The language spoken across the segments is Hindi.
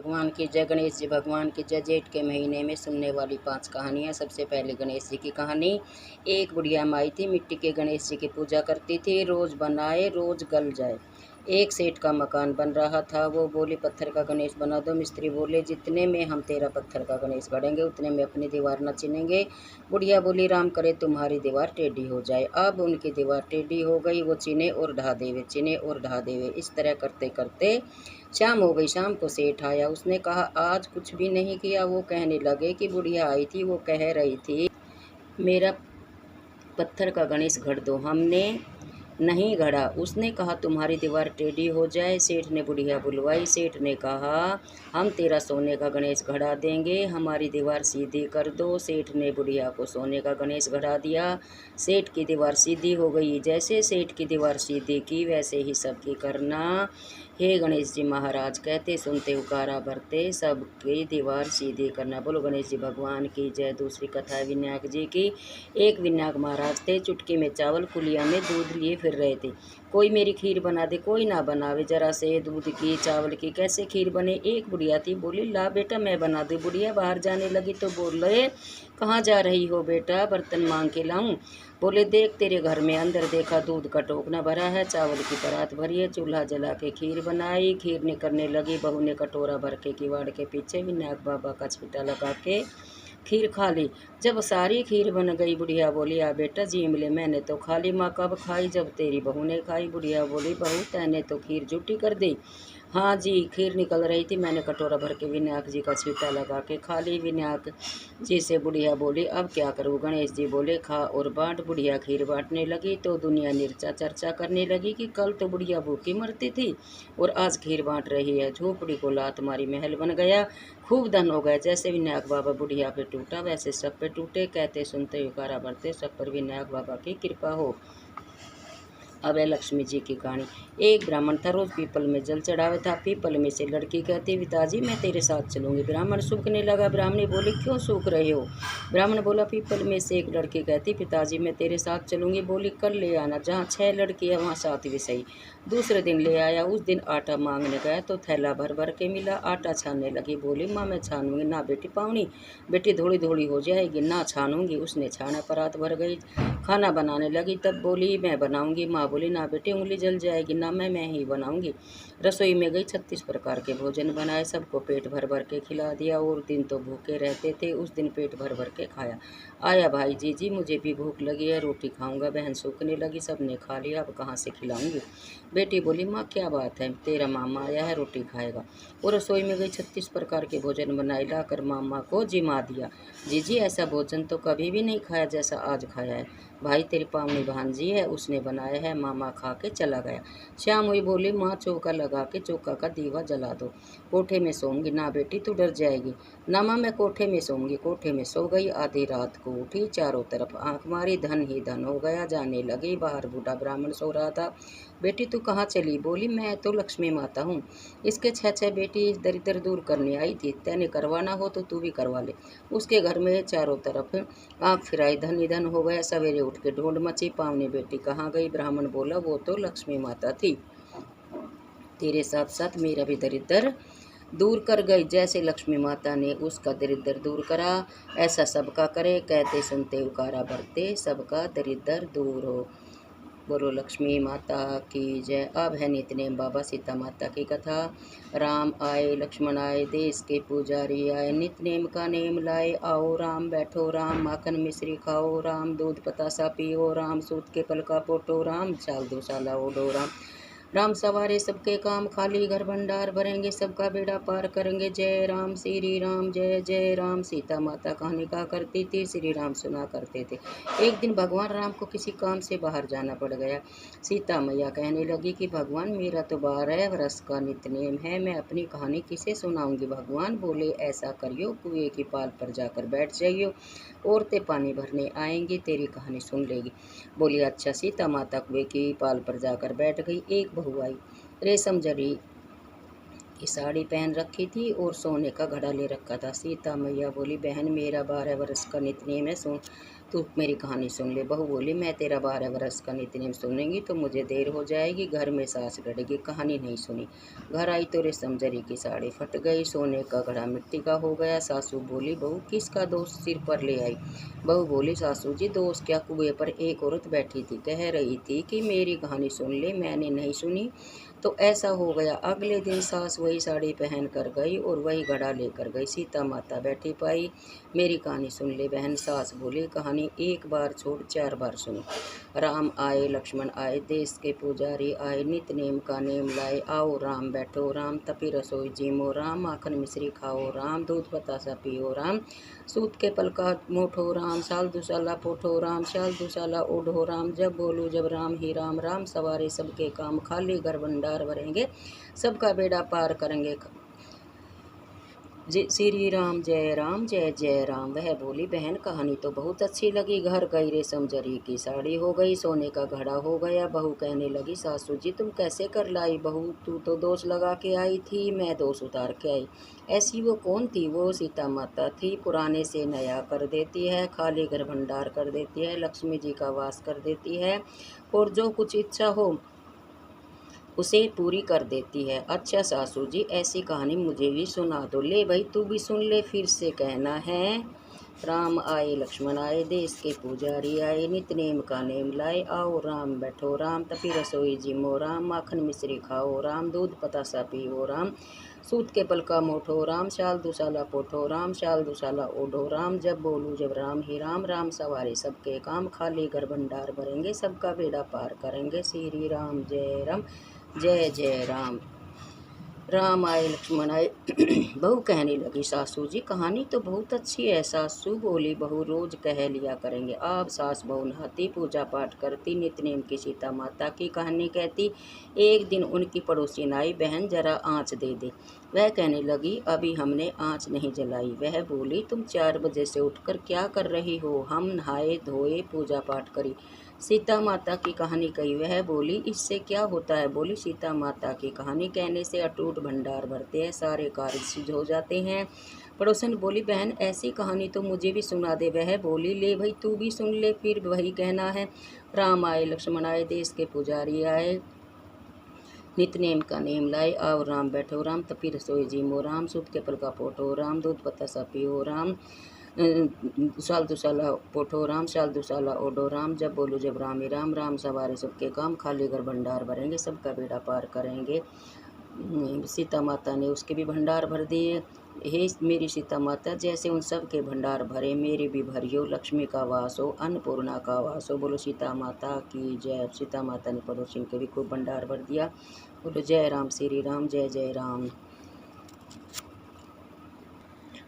भगवान की जय। गणेश जी भगवान की जय। जेठ के महीने में सुनने वाली 5 कहानियाँ। सबसे पहले गणेश जी की कहानी। एक बुढ़िया माई थी, मिट्टी के गणेश जी की पूजा करती थी। रोज़ बनाए रोज़ गल जाए। एक सेठ का मकान बन रहा था। वो बोली पत्थर का गणेश बना दो। मिस्त्री बोले जितने में हम तेरा पत्थर का गणेश गढ़ेंगे उतने में अपनी दीवार न चिनेंगे। बुढ़िया बोली राम करे तुम्हारी दीवार टेढ़ी हो जाए। अब उनकी दीवार टेढ़ी हो गई। वो चिने और ढा देवे, चिने और ढा देवे। इस तरह करते करते शाम हो गई। शाम को सेठ आया। उसने कहा आज कुछ भी नहीं किया। वो कहने लगे कि बुढ़िया आई थी, वो कह रही थी मेरा पत्थर का गणेश गढ़ दो। हमने नहीं गढ़ा। उसने कहा तुम्हारी दीवार टेढ़ी हो जाए। सेठ ने बुढ़िया बुलवाई। सेठ ने कहा हम तेरा सोने का गणेश गढ़ा देंगे, हमारी दीवार सीधी कर दो। सेठ ने बुढ़िया को सोने का गणेश गढ़ा दिया। सेठ की दीवार सीधी हो गई। जैसे सेठ की दीवार सीधी की वैसे ही सबकी करना। हे गणेश जी महाराज कहते सुनते उकारा भरते सबकी दीवार सीधी करना। बोलो गणेश जी भगवान की जय। दूसरी कथा है विनायक जी की। एक विनायक महाराज थे। चुटकी में चावल कुलिया में दूध लिए फिर रहे थे। कोई मेरी खीर बना दे, कोई ना बनावे। जरा से दूध की चावल की कैसे खीर बने। एक बुढ़िया थी, बोली ला बेटा मैं बना दूँ। बुढ़िया बाहर जाने लगी तो बोल रहे कहाँ जा रही हो बेटा, बर्तन मांग के लाऊं। बोले देख तेरे घर में। अंदर देखा दूध का टोकना भरा है, चावल की परात भरी है। चूल्हा जला के खीर बनाई। खीर निकलने लगी। बहू ने कटोरा भर के किवाड़ के पीछे विनायक बाबा का छिटा लगा के खीर खा ली। जब सारी खीर बन गई बुढ़िया बोली आ बेटा जी मिले, मैंने तो खा ली। माँ कब खाई, जब तेरी बहू ने खाई। बुढ़िया बोली बहू तैने तो खीर झूठी कर दी। हाँ जी खीर निकल रही थी, मैंने कटोरा भर के विनायक जी का छीटा लगा के खा ली। विनायक जी से बुढ़िया बोली अब क्या करूँ। गणेश जी बोले खा और बांट। बुढ़िया खीर बांटने लगी तो दुनिया निर्चा चर्चा करने लगी कि कल तो बुढ़िया भूखी मरती थी और आज खीर बांट रही है। झोपड़ी को लात मारी महल बन गया, खूब धन हो गया। जैसे विनायक बाबा बुढ़िया पे टूटा वैसे सब पे टूटे। कहते सुनते उकारा भरते सब पर विनायक बाबा की कृपा हो। अब है लक्ष्मी जी की कहानी। एक ब्राह्मण था, रोज पीपल में जल चढ़ावे था। पीपल में से लड़की कहती पिताजी मैं तेरे साथ चलूंगी। ब्राह्मण सूखने लगा। ब्राह्मणी बोली क्यों सूख रहे हो। ब्राह्मण बोला पीपल में से एक लड़की कहती पिताजी मैं तेरे साथ चलूंगी। बोली कल ले आना, जहाँ 6 लड़की है वहाँ 7 भी सही। दूसरे दिन ले आया। उस दिन आटा मांगने गया तो थैला भर भर के मिला। आटा छानने लगी। बोली माँ मैं छानूंगी। ना बेटी पावनी, बेटी थोड़ी थोड़ी हो जाएगी, ना छानूंगी। उसने छाना, परात भर गई। खाना बनाने लगी तब बोली मैं बनाऊंगी। माँ बोली ना बेटी उंगली जल जाएगी। ना मैं ही बनाऊंगी। रसोई में गई, 36 प्रकार के भोजन बनाए, सबको पेट भर भर के खिला दिया। और दिन तो भूखे रहते थे, उस दिन पेट भर भर के खाया। आया भाई जी मुझे भी भूख लगी है, रोटी खाऊंगा। बहन सूखने लगी, सबने खा लिया, अब कहाँ से खिलाऊंगी। बेटी बोली माँ क्या बात है, तेरा मामा आया है, रोटी खाएगा। वो रसोई में गई, 36 प्रकार के भोजन बनाए, लाकर मामा को जिमा दिया। जीजी ऐसा भोजन तो कभी भी नहीं खाया जैसा आज खाया है। भाई तेरी पावनी भांजी है, उसने बनाया है। मामा खा के चला गया। शाम हुई, बोली माँ चौका लगा के चौका का दीवा जला दो, कोठे में सोऊंगी। ना बेटी तू डर जाएगी। ना माँ मैं कोठे में सोऊंगी। कोठे में सो गई। आधी रात को उठी, चारों तरफ आंख मारी, धन ही धन हो गया। जाने लगी। बाहर बूढ़ा ब्राह्मण सो रहा था। बेटी तू कहाँ चली। बोली मैं तो लक्ष्मी माता हूँ, इसके 6 बेटी दरिद्र दूर करने आई थी, तेने करवाना हो तो तू भी करवा ले। उसके घर में चारों तरफ आँख फिराई, धन ही धन हो गया। सवेरे उठ के ढूंढ मची, पावनी बेटी कहाँ गई। ब्राह्मण बोला वो तो लक्ष्मी माता थी, तेरे साथ साथ मेरा भी दरिद्र दूर कर गई। जैसे लक्ष्मी माता ने उसका दरिद्र दूर करा ऐसा सबका करे। कहते सुनते उकारा भरते सबका दरिद्र दूर हो। बोलो लक्ष्मी माता की जय। अब है नित्यनेम बाबा सीता माता की कथा। राम आए लक्ष्मण आए, देश के पुजारी आए, नित्यनेम का नेम लाए। आओ राम बैठो, राम माखन मिश्री खाओ, राम दूध पतासा पियो, राम सूत के पल का पोटो, राम चाल दुशाला ओढ़ो। राम राम सवारे सबके काम, खाली घर भंडार भरेंगे, सबका बेड़ा पार करेंगे। जय राम श्री राम जय जय राम। सीता माता कहानी कहा करती थी, श्री राम सुना करते थे। एक दिन भगवान राम को किसी काम से बाहर जाना पड़ गया। सीता मैया कहने लगी कि भगवान मेरा तो 12 वर्ष का नित्यनेम है, मैं अपनी कहानी किसे सुनाऊंगी। भगवान बोले ऐसा करियो, कुएं की पाल पर जाकर बैठ जाइयो, औरतें पानी भरने आएंगी, तेरी कहानी सुन लेगी। बोली अच्छा। सीता माता कुएं की पाल पर जाकर बैठ गई। एक बहू आई, रेशम जरी की साड़ी पहन रखी थी और सोने का घड़ा ले रखा था। सीता मैया बोली बहन मेरा 12 वर्ष का नित्यनेम है, सुन। तू मेरी कहानी सुन ले। बहू बोली मैं तेरा 12 वर्ष का नित्यनेम सुनेंगी तो मुझे देर हो जाएगी, घर में सास लड़ेगी। कहानी नहीं सुनी। घर आई तो रेशम जरी की साड़ी फट गई, सोने का घड़ा मिट्टी का हो गया। सासू बोली बहू किसका दोष सिर पर ले आई। बहू बोली सासू जी दोष क्या, कुएं पर एक औरत बैठी थी, कह रही थी कि मेरी कहानी सुन ले, मैंने नहीं सुनी तो ऐसा हो गया। अगले दिन सास वही साड़ी पहन कर गई और वही घड़ा लेकर गई। सीता माता बैठी पाई, मेरी कहानी सुन ले बहन। सास बोली कहानी एक बार छोड़ 4 बार सुनो। राम आए लक्ष्मण आए, देश के पुजारी आए, नित नेम का नेम लाए। आओ राम बैठो राम, तपी रसोई जीमो राम, माखन मिश्री खाओ राम, दूध बतासा पियो राम, सूत के पलका मोठो राम, साल दुसाला पोठो राम, साल दुसाला ओढ़ो राम, जब बोलू जब राम ही राम, राम सवारे सबके काम, खाली घर भंडार भरेंगे, सबका बेड़ा पार करेंगे। श्री राम जय जय राम। वह बोली बहन कहानी तो बहुत अच्छी लगी। घर गई रेशम जरी की साड़ी हो गई, सोने का घड़ा हो गया। बहू कहने लगी सासू जी तुम कैसे कर लाई। बहू तू तो दोष लगा के आई थी, मैं दोष उतार के आई। ऐसी वो कौन थी। वो सीता माता थी, पुराने से नया कर देती है, खाली घर भंडार कर देती है, लक्ष्मी जी का वास कर देती है और जो कुछ इच्छा हो उसे पूरी कर देती है। अच्छा सासू जी ऐसी कहानी मुझे भी सुना दो। ले भाई तू भी सुन ले, फिर से कहना है। राम आए लक्ष्मण आए, देश के पुजारी आए, नित नेम का नेम लाए। आओ राम बैठो राम, तपी रसोई जिमो राम, माखन मिश्री खाओ राम, दूध पतासा पियो राम, सूत के पलका मोठो राम, शाल दुसाला पोठो राम, शाल दुसाला ओढ़ो राम, जब बोलू जब राम ही राम, राम सवारे सबके काम, खाली घर भंडार भरेंगे, सबका बेड़ा पार करेंगे। श्री राम जय जय राम। राम आए लक्ष्मण आए। बहू कहने लगी सासू जी कहानी तो बहुत अच्छी है। सासू बोली बहू रोज कह लिया करेंगे। आप सास बहू नहाती, पूजा पाठ करती, नित्यनेम की सीता माता की कहानी कहती। एक दिन उनकी पड़ोसी आई, बहन जरा आँच दे दे। वह कहने लगी अभी हमने आँच नहीं जलाई। वह बोली तुम 4 बजे से उठकर क्या कर रही हो। हम नहाए धोए पूजा पाठ करी, सीता माता की कहानी कही। वह बोली इससे क्या होता है। बोली सीता माता की कहानी कहने से अटूट भंडार भरते हैं, सारे कार्य सिद्ध हो जाते हैं। पड़ोसन बोली बहन ऐसी कहानी तो मुझे भी सुना दे। वह बोली ले भाई तू भी सुन ले, फिर वही कहना है। राम आए लक्ष्मण आए, देश के पुजारी आए, नित्यनेम का नेम लाए। आओ राम बैठो राम, तपी रसोई जीमो राम, सूत के पलका पोठो राम, दूध बतासा पियो राम, साल दुसाला पोठो राम, साल दुसाला ओढ़ो राम, जब बोलो जब राम ही राम, राम सवारे सबके काम, खाली घर भंडार भरेंगे, सबका बेड़ा पार करेंगे। सीता माता ने उसके भी भंडार भर दिए। हे मेरी सीता माता जैसे उन सब के भंडार भरे, मेरे भी भरियो, लक्ष्मी का वास हो, अन्नपूर्णा का वास हो। बोलो सीता माता की जय। सीता माता ने पड़ोसी के भी खूब भंडार भर दिया। बोलो जय राम श्री राम जय जय राम।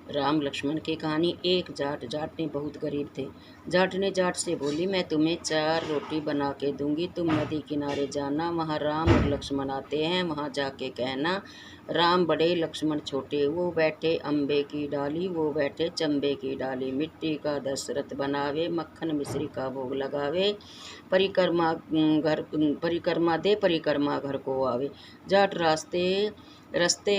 राम लक्ष्मण की कहानी। एक जाट ने बहुत गरीब थे। जाट ने जाट से बोली मैं तुम्हें 4 रोटी बना के दूंगी, तुम नदी किनारे जाना, वहाँ राम और लक्ष्मण आते हैं, वहाँ जाके कहना राम बड़े लक्ष्मण छोटे, वो बैठे अम्बे की डाली, वो बैठे चंबे की डाली, मिट्टी का दशरथ बनावे, मक्खन मिश्री का भोग लगावे, परिक्रमा परिक्रमा घर को आवे। जाट रस्ते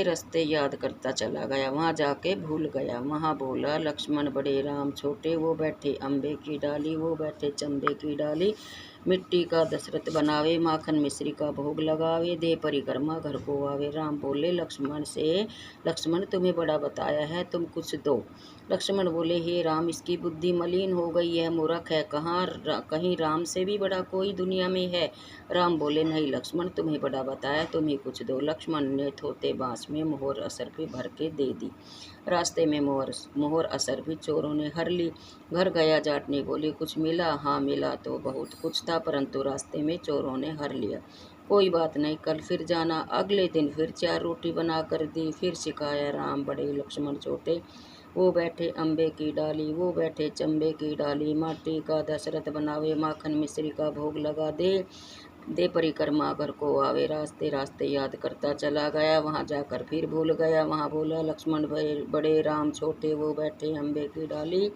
रस्ते याद करता चला गया, वहाँ जाके भूल गया। वहाँ बोला लक्ष्मण बड़े राम छोटे, वो बैठे अम्बे की डाली, वो बैठे चंबे की डाली, मिट्टी का दशरथ बनावे, माखन मिश्री का भोग लगावे, दे परिक्रमा घर को आवे। राम बोले लक्ष्मण से लक्ष्मण तुम्हें बड़ा बताया है, तुम कुछ दो। लक्ष्मण बोले हे राम इसकी बुद्धि मलिन हो गई है, मूर्ख है, कहीं राम से भी बड़ा कोई दुनिया में है। राम बोले नहीं लक्ष्मण तुम्हें बड़ा बताया, तुम ही कुछ दो। लक्ष्मण ने थोते बांस में मोहर असर भी भर के दे दी। रास्ते में मोहर असर भी चोरों ने हर ली। घर गया जाट ने बोली कुछ मिला। हाँ मिला तो बहुत कुछ था, परंतु रास्ते में चोरों ने हर लिया। कोई बात नहीं, कल फिर जाना। अगले दिन फिर 4 रोटी बना कर दी। फिर सिखाया राम बड़े लक्ष्मण छोटे, वो बैठे अम्बे की डाली, वो बैठे चंबे की डाली, माटी का दशरथ बनावे, माखन मिश्री का भोग लगा दे परिक्रमा घर को आवे। रास्ते रास्ते याद करता चला गया, वहाँ जाकर फिर भूल गया। वहाँ बोला लक्ष्मण बड़े राम छोटे, वो बैठे अम्बे की डाली,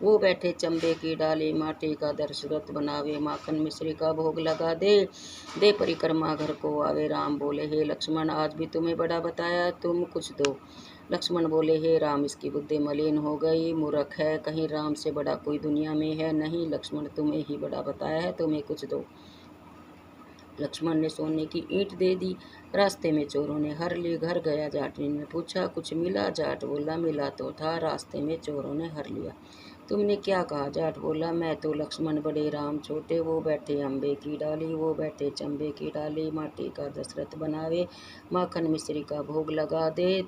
वो बैठे चंबे की डाली, माटी का दशरथ बनावे, माखन मिश्री का भोग लगा दे परिक्रमा घर को आवे। राम बोले हे लक्ष्मण आज भी तुम्हें बड़ा बताया, तुम कुछ दो। लक्ष्मण बोले, हे राम, इसकी बुद्धि मलिन हो गई, मूर्ख है, कहीं राम से बड़ा कोई दुनिया में है नहीं। लक्ष्मण, तुम्हें ही बड़ा बताया है, तुम्हें कुछ दो। लक्ष्मण ने सोने की ईंट दे दी। रास्ते में चोरों ने हर ली। घर गया, जाटनी ने पूछा, कुछ मिला? जाट बोला, मिला तो था, रास्ते में चोरों ने हर लिया। तुमने क्या कहा? जाट बोला, मैं तो लक्ष्मण बड़े, राम छोटे, वो बैठे अम्बे की डाली, वो बैठे चंबे की डाली, माटी का दशरथ बनावे, माखन मिश्री का भोग लगा दे,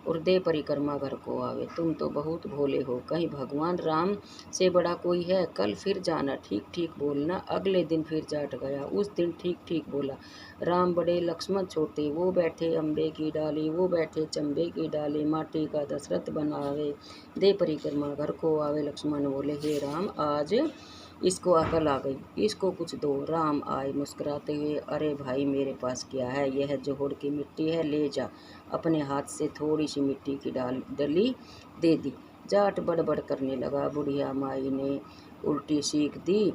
और दे परिक्रमा घर को आवे। तुम तो बहुत भोले हो, कहीं भगवान राम से बड़ा कोई है? कल फिर जाना, ठीक ठीक बोलना। अगले दिन फिर जाट गया, उस दिन ठीक ठीक बोला, राम बड़े लक्ष्मण छोटे, वो बैठे अम्बे की डाली, वो बैठे चंबे की डाली, माटी का दशरथ बनावे, दे परिक्रमा घर को आवे। लक्ष्मण बोले, हे राम, आज इसको अकल आ गई, इसको कुछ दो। राम आए मुस्कुराते हुए, अरे भाई, मेरे पास क्या है, यह जोहड़ की मिट्टी है, ले जा। अपने हाथ से थोड़ी सी मिट्टी की डली दे दी। जाट बड़बड़ करने लगा, बुढ़िया माई ने उल्टी सीख दी,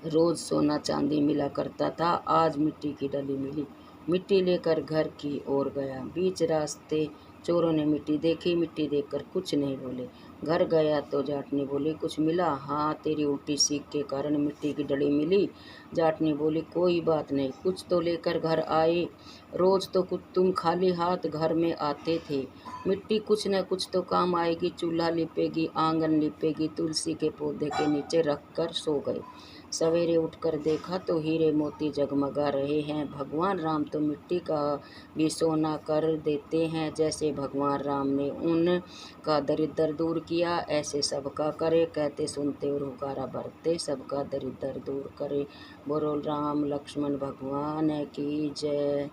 रोज सोना चांदी मिला करता था, आज मिट्टी की डली मिली। मिट्टी लेकर घर की ओर गया। बीच रास्ते चोरों ने मिट्टी देखी, मिट्टी देखकर कुछ नहीं बोले। घर गया तो जाटनी बोली, कुछ मिला? हाँ, तेरी उल्टी सीख के कारण मिट्टी की डली मिली। जाटनी बोली, कोई बात नहीं, कुछ तो लेकर घर आए, रोज तो कुछ तुम खाली हाथ घर में आते थे। मिट्टी कुछ न कुछ तो काम आएगी, चूल्हा लिपेगी, आंगन लिपेगी। तुलसी के पौधे के नीचे रख कर सो गए। सवेरे उठकर देखा तो हीरे मोती जगमगा रहे हैं। भगवान राम तो मिट्टी का भी सोना कर देते हैं। जैसे भगवान राम ने उनका दरिद्र दूर किया, ऐसे सबका करे। कहते सुनते और हुकारा भरते, सबका दरिद्र दूर करे। बोलो राम लक्ष्मण भगवान की जय।